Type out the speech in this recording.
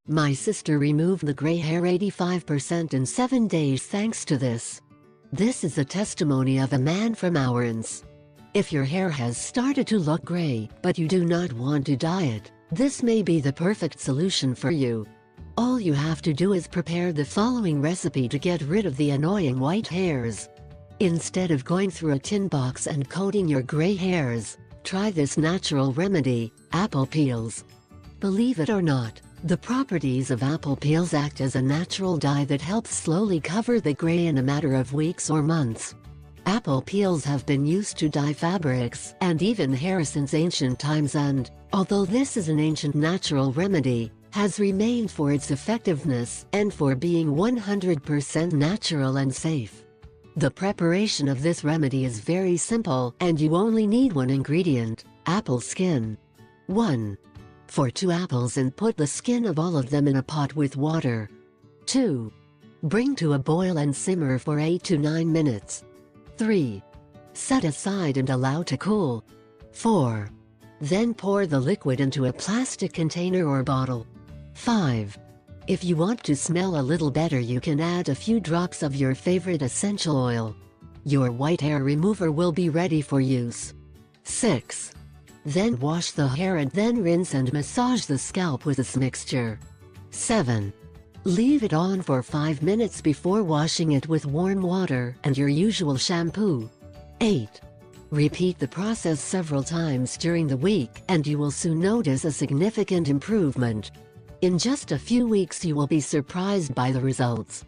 My sister removed the gray hair 85% in 7 days thanks to this. This is a testimony of a man from ours. If your hair has started to look gray, but you do not want to dye it, this may be the perfect solution for you. All you have to do is prepare the following recipe to get rid of the annoying white hairs. Instead of going through a tin box and coating your gray hairs, try this natural remedy, apple peels. Believe it or not, the properties of apple peels act as a natural dye that helps slowly cover the gray in a matter of weeks or months. Apple peels have been used to dye fabrics and even hair since ancient times and, although this is an ancient natural remedy, has remained for its effectiveness and for being 100% natural and safe. The preparation of this remedy is very simple and you only need one ingredient, apple skin. 1. For 2 apples and put the skin of all of them in a pot with water. 2. Bring to a boil and simmer for 8 to 9 minutes. 3. Set aside and allow to cool. 4. Then pour the liquid into a plastic container or bottle. 5. If you want to smell a little better, you can add a few drops of your favorite essential oil. Your white hair remover will be ready for use. 6. Then wash the hair and then rinse and massage the scalp with this mixture. 7. Leave it on for 5 minutes before washing it with warm water and your usual shampoo. 8. Repeat the process several times during the week and you will soon notice a significant improvement. In just a few weeks you will be surprised by the results.